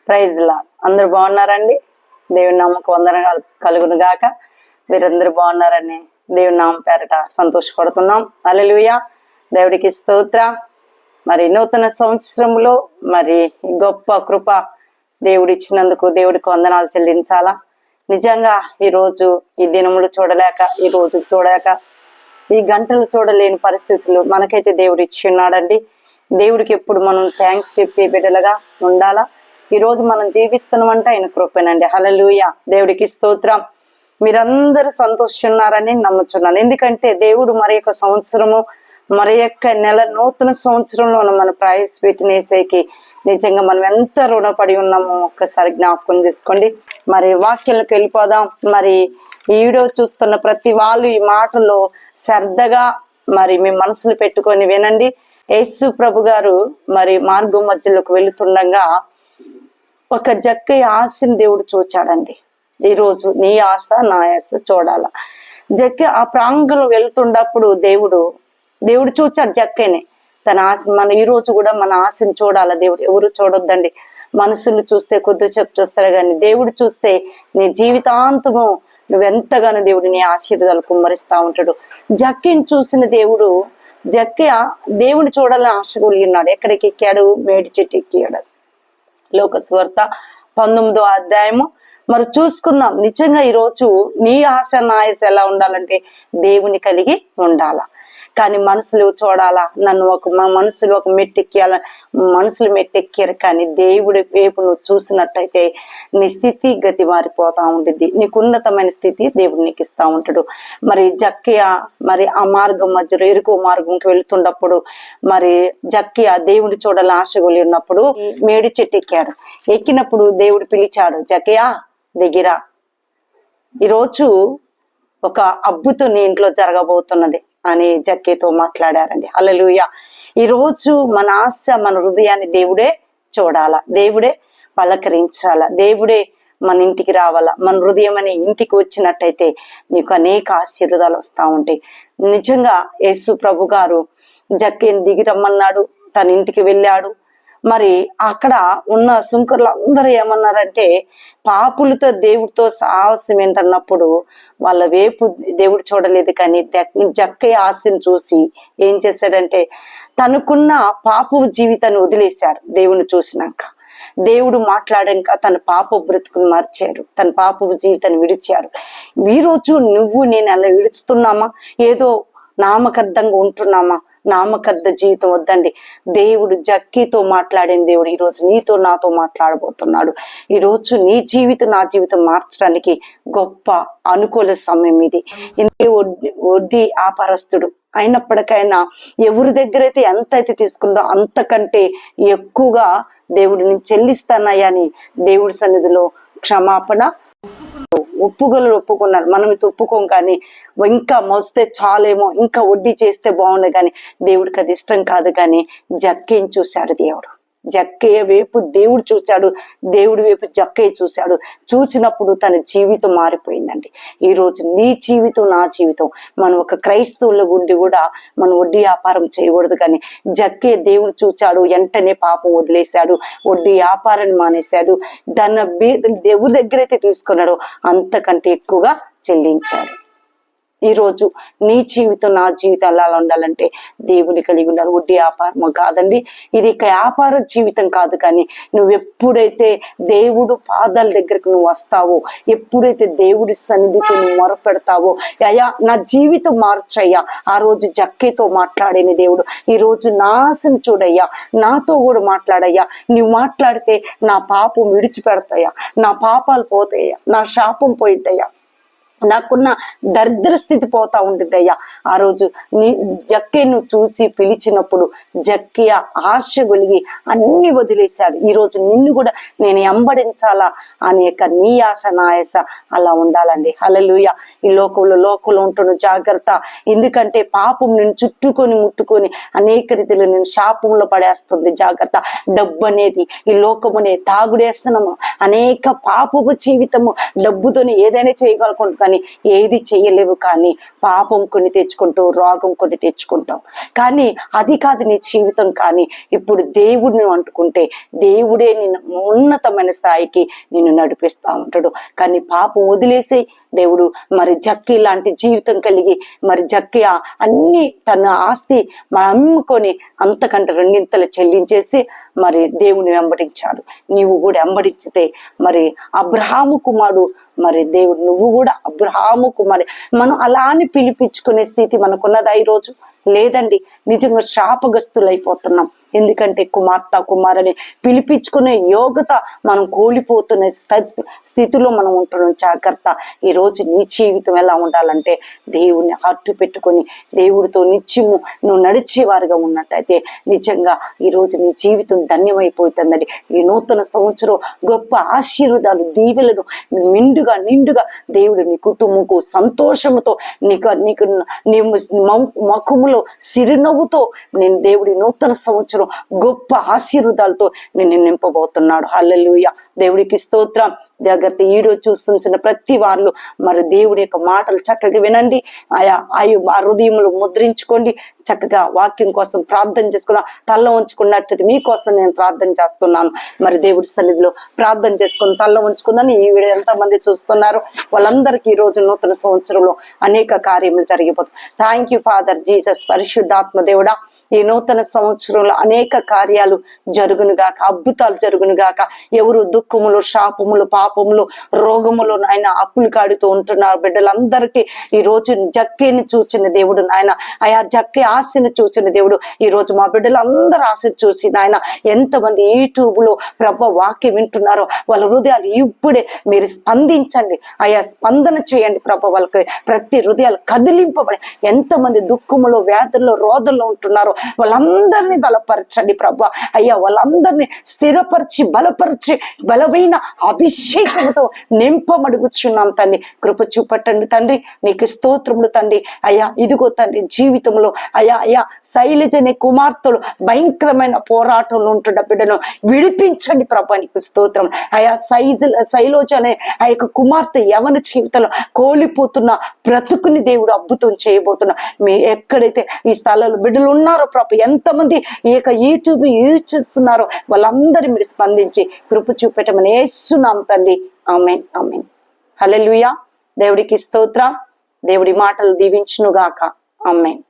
Praise లా అందరు బాగున్నారండి. దేవుని నామకు వందనగాలు కలుగును గాక. మీరందరూ బాగున్నారని దేవుని నామం పేరట సంతోషపడుతున్నాం. హల్లెలూయా, దేవుడికి స్తోత్ర. మరి నూతన సంవత్సరంలో మరి గొప్ప కృప దేవుడు ఇచ్చినందుకు దేవుడికి వందనాలు చెల్లించాలా. నిజంగా ఈరోజు ఈ దినములు చూడలేక, ఈ రోజు చూడలేక, ఈ గంటలు చూడలేని పరిస్థితులు మనకైతే దేవుడు ఇచ్చి ఉన్నాడండి. దేవుడికి ఎప్పుడు మనం థ్యాంక్స్ చెప్పి బిడ్డలుగా ఉండాలా. ఈ రోజు మనం జీవిస్తున్నామంటే ఆయన కృపేనండి. హల్లెలూయా, దేవుడికి స్తోత్రం. మీరందరూ సంతోషిస్తున్నారని నమ్ముచున్నాను. ఎందుకంటే దేవుడు మరి యొక్క సంవత్సరము, మరి యొక్క నెల, నూతన సంవత్సరంలో మన ప్రవేశపెట్టినేసేకి నిజంగా మనం ఎంత రుణపడి ఉన్నామో ఒక్కసారి జ్ఞాపకం చేసుకోండి. మరి వాక్యాలకు వెళ్ళిపోదాం. మరి ఈ వీడియో చూస్తున్న ప్రతి వాళ్ళు ఈ మాటలో శ్రద్ధగా మరి మీ మనసులు పెట్టుకొని వినండి. యేసు ప్రభు గారు మరి మార్గం మధ్యలోకి వెళుతుండగా ఒక జక్కయ్య ఆశని దేవుడు చూచాడండి. ఈరోజు నీ ఆశ నా ఆశ చూడాల. జక్క ఆ ప్రాంగణం వెళ్తున్నప్పుడు దేవుడు చూచాడు జక్కయ్యని, తన ఆశ. మన ఈ రోజు కూడా మన ఆశని చూడాల. దేవుడు ఎవరు చూడొద్దండి. మనుషులు చూస్తే కొద్దిసేపు చూస్తారు, కానీ దేవుడు చూస్తే నీ జీవితాంతము నువ్వెంతగానో దేవుడు నీ ఆశీర్వాదాలు కుమ్మరిస్తా ఉంటాడు. జక్కయ్యని చూసిన దేవుడు, జక్కయ్య దేవుని చూడాలని ఆశ కలిగి ఉన్నాడు. ఎక్కడికి ఎక్కాడు? మేడి చెట్టు ఎక్కాడు. లోక సువార్త 19వ అధ్యాయము. మరి చూసుకుందాం. నిజంగా ఈరోజు నీ ఆశ నా ఆశ ఎలా ఉండాలంటే దేవుని కలిగి ఉండాలా. కానీ మనుషులు చూడాలా, నన్ను మనుషులు ఒక మెట్టెక్కియాల, మనుషులు మెట్టెక్కారు. కానీ దేవుడి వైపు నువ్వు చూసినట్టయితే నీ స్థితి గతి మారిపోతా ఉంటుంది. నీకు ఉన్నతమైన స్థితి దేవుడు నీకు ఇస్తా ఉంటాడు. మరి జక్కయ్య మరి ఆ మార్గం మధ్యలో ఇరుకు మార్గంకి వెళుతున్నప్పుడు మరి జక్కయ్య దేవుడి చూడాలని ఆశ కొలి ఉన్నప్పుడు మేడి చెట్టు ఎక్కాడు. ఎక్కినప్పుడు దేవుడు పిలిచాడు, జక్కయ్య దిగిరా, ఈరోజు ఒక అద్భుతం నీ ఇంట్లో జరగబోతున్నది అని జక్కయ్యతో మాట్లాడారండి. హల్లెలూయా. ఈరోజు మన ఆశ, మన హృదయాన్ని దేవుడే చూడాలా, దేవుడే పలకరించాలా, దేవుడే మన ఇంటికి రావాలా. మన హృదయం అనే ఇంటికి వచ్చినట్టయితే నీకు అనేక ఆశీర్వాదాలు వస్తూ ఉంటాయి. నిజంగా యేసు ప్రభు గారు జక్కయ్యని దిగి రమ్మన్నాడు. తన ఇంటికి వెళ్ళాడు. మరి అక్కడ ఉన్న సుంకర్లు అందరూ ఏమన్నారంటే, పాపులతో దేవుడితో సాహసం ఏంటన్నప్పుడు వాళ్ళ వైపు దేవుడు చూడలేదు. కానీ జక్కయ్య ఆశను చూసి ఏం చేశాడంటే తనకున్న పాప జీవితాన్ని వదిలేశాడు. దేవుని చూసినాక, దేవుడు మాట్లాడాక తన పాప బ్రతుకుని మార్చాడు, తన పాప జీవితాన్ని విడిచాడు. ఈరోజు నువ్వు నేను అలా విడుస్తున్నామా? ఏదో నామకార్థంగా ఉంటున్నామా? నామకార్థ జీవితం వద్దండి. దేవుడు జక్కయ్యతో మాట్లాడిన దేవుడు ఈరోజు నీతో నాతో మాట్లాడబోతున్నాడు. ఈరోజు నీ జీవితం నా జీవితం మార్చడానికి గొప్ప అనుకూల సమయం ఇది. వడ్డీ వ్యాపారస్తుడు అయినప్పటికైనా ఎవరి దగ్గర అయితే ఎంత అయితే తీసుకుందో అంతకంటే ఎక్కువగా దేవుడిని చెల్లిస్తానయ్యా అని దేవుడి సన్నిధిలో క్షమాపణ ఒప్పుకున్నారు. మనం ఇది ఒప్పుకోం, కానీ ఇంకా మోస్తే చాలేమో, ఇంకా వడ్డీ చేస్తే బాగుండే, కానీ దేవుడికి అది ఇష్టం కాదు. కానీ జక్కయ్యని చూశాడు దేవుడు. జక్కయ్య వైపు దేవుడు చూశాడు, దేవుడి వైపు జక్కయ్య చూశాడు. చూసినప్పుడు తన జీవితం మారిపోయిందండి. ఈరోజు నీ జీవితం నా జీవితం, మనం ఒక క్రైస్తవుల గుండి కూడా మనం వడ్డీ వ్యాపారం చేయకూడదు. కానీ జక్కయ్య దేవుడు చూచాడు, వెంటనే పాపం వదిలేశాడు, వడ్డీ వ్యాపారాన్ని మానేశాడు. దేవుడి దగ్గర అయితే తీసుకున్నాడు అంతకంటే ఎక్కువగా చెల్లించాడు. ఈరోజు నీ జీవితం నా జీవితం ఎలా ఉండాలంటే దేవుని కలిగి ఉండాలి. వడ్డీ వ్యాపారం కాదండి, ఇది వ్యాపార జీవితం కాదు. కానీ నువ్వు ఎప్పుడైతే దేవుడు పాదాల దగ్గరకు నువ్వు వస్తావో, ఎప్పుడైతే దేవుడి సన్నిధికి నువ్వు మొరపెడతావో, అయ్యా నా జీవితం మార్చయ్యా. ఆ రోజు జక్కయ్యతో మాట్లాడిన దేవుడు ఈరోజు నా ఆశను చూడయ్యా, నాతో కూడా మాట్లాడయ్యా. నువ్వు మాట్లాడితే నా పాపం విడిచిపెడతాయా, నా పాపాలు పోతాయ్యా, నా శాపం పోయిద్దయ్యా, నాకున్న దరిద్ర స్థితి పోతా ఉంటుంది అయ్యా. ఆ రోజు నీ జక్కయ్యను చూసి పిలిచినప్పుడు జక్కయ్య ఆశ గొలిగి అన్ని వదిలేశాడు. ఈరోజు నిన్ను కూడా నేను ఎంబడించాలా అనేక నీ ఆశ నా ఆశ అలా ఉండాలండి. హల్లెలూయా. ఈ లోకంలో ఉంటున్న జాగ్రత్త. ఎందుకంటే పాపం నేను చుట్టుకొని ముట్టుకొని అనేక రీతిలో నేను శాపంలో పడేస్తుంది. జాగ్రత్త. డబ్బు అనేది, ఈ లోకమునే తాగుడేస్తున్నాము, అనేక పాపపు జీవితము, డబ్బుతోని ఏదైనా చేయగలుగుతాం. కానీ కానీ ఏది చేయలేవు, కానీ పాపం కొని తెచ్చుకుంటూ రోగం కొని తెచ్చుకుంటాం. కానీ అది కాదు నీ జీవితం. కానీ ఇప్పుడు దేవుడిని అంటుకుంటే దేవుడే నిన్ను ఉన్నతమైన స్థాయికి నిన్ను నడిపిస్తా ఉంటాడు. కానీ పాపం వదిలేసి దేవుడు మరి జక్కీ లాంటి జీవితం కలిగి మరి జక్కీ అన్ని తన ఆస్తి మరి అమ్ముకొని అంతకంటే రెండింతలు చెల్లించేసి మరి దేవుని వెంబడించాడు. నీవు కూడా వెంబడించితే మరి అబ్రహాము కుమారుడు మరి దేవుడు, నువ్వు కూడా అబ్రహాము కుమారి. మనం అలా అని పిలిపించుకునే స్థితి మనకున్నదా ఈరోజు? లేదండి. నిజంగా శాపగ్రస్తులైపోతున్నాం. ఎందుకంటే కుమార్తె కుమారుని పిలిపించుకునే యోగ్యత మనం కోల్పోతున్న స్థితిలో మనం ఉంటున్నాం. జాగ్రత్త. ఈరోజు నీ జీవితం ఎలా ఉండాలంటే దేవుణ్ణి హట్టు పెట్టుకొని దేవుడితో నిత్యము నువ్వు నడిచేవారుగా ఉన్నట్టయితే నిజంగా ఈరోజు నీ జీవితం ధన్యమైపోతుందండి. ఈ నూతన సంవత్సరం గొప్ప ఆశీర్వాదాలు దీవెలను నిండుగా దేవుడు నీ కుటుంబంకు సంతోషముతో నీకు నీ ముఖములో సిరినవ్వుతో నేను దేవుడి నూతన సంవత్సరం గొప్ప ఆశీర్వాదాలతో నిన్ను నింపబోతున్నాడు. హల్లెలూయా. దేవుడికి స్తోత్రం. జాగ్రత్త. ఈరోజు చూస్తున్న ప్రతి వాళ్ళు మరి దేవుడి యొక్క మాటలు చక్కగా వినండి. ఆ హృదయములు ముద్రించుకోండి. చక్కగా వాక్యం కోసం ప్రార్థన చేసుకుందాం. తల్ల ఉంచుకున్నట్టు మీకోసం నేను ప్రార్థన చేస్తున్నాను. మరి దేవుడి సన్నిధిలో ప్రార్థన చేసుకుని తల్ల ఉంచుకుందని ఈ వీడియో ఎంతమంది చూస్తున్నారు వాళ్ళందరికీ ఈ రోజు నూతన సంవత్సరంలో అనేక కార్యములు జరిగిపోతాయి. Thank you father Jesus. పరిశుద్ధాత్మ దేవుడా, ఈ నూతన సంవత్సరంలో అనేక కార్యాలు జరుగును గాక, అద్భుతాలు జరుగును గాక. ఎవరు దుఃఖములు, శాపములు, పాపములు, రోగములు నాయన అప్పులు కాడుతూ ఉంటున్నారు బిడ్డలందరికీ ఈ రోజు జక్కేని చూచిన దేవుడు నాయన, ఆయా జక్కే ఆశను చూచిన దేవుడు ఈ రోజు మా బిడ్డలందరూ ఆశ చూసి నాయన ఎంతమంది యూట్యూబ్ లో ప్రభ వాక్యం వింటున్నారో వాళ్ళ హృదయాలు ఇప్పుడే మీరు స్పందించండి. ఆయా స్పందన చేయండి ప్రభ. వాళ్ళకి ప్రతి హృదయాలు కదిలింపబడి ఎంతమంది దుఃఖములో, వేదనలో, రోదనలో ఉంటున్నారో వాళ్ళందరినీ బలపరచండి ప్రభ. అయ్యా వాళ్ళందరినీ స్థిరపరిచి బలపరిచి బలమైన అభిషేకంతో నింపమడుగుచున్నాం తండ్రి. కృప చూపట్టండి తండ్రి. నీకు స్తోత్రములు తండ్రి. అయ్యా ఇదిగో తండ్రి జీవితంలో అయ్యా శైలజ అనే కుమార్తెలు భయంకరమైన పోరాటంలో ఉంటున్న బిడ్డను విడిపించండి ప్రభా. నీకు స్తోత్రం. అయ్యా శైలజ అనే ఆ యొక్క కుమార్తె యవన జీవితంలో కోల్పోతున్న బ్రతుకుని దేవుడు అద్భుతం చేయబోతున్నా. మీ ఎక్కడైతే ఈ స్థలాల్లో బిడ్డలు ఉన్నారో ప్రభు, ఎంతమంది ఈ యొక్క యూట్యూబ్ యూజ్ చేస్తున్నారో వాళ్ళందరూ మీరు స్పందించి కృప చూపెట్టమని యేసునామమున తండ్రి. ఆమేన్ ఆమేన్. హల్లెలూయా. దేవుడికి స్తోత్రం. దేవుడి మాటలు దీవించును గాక. ఆమేన్.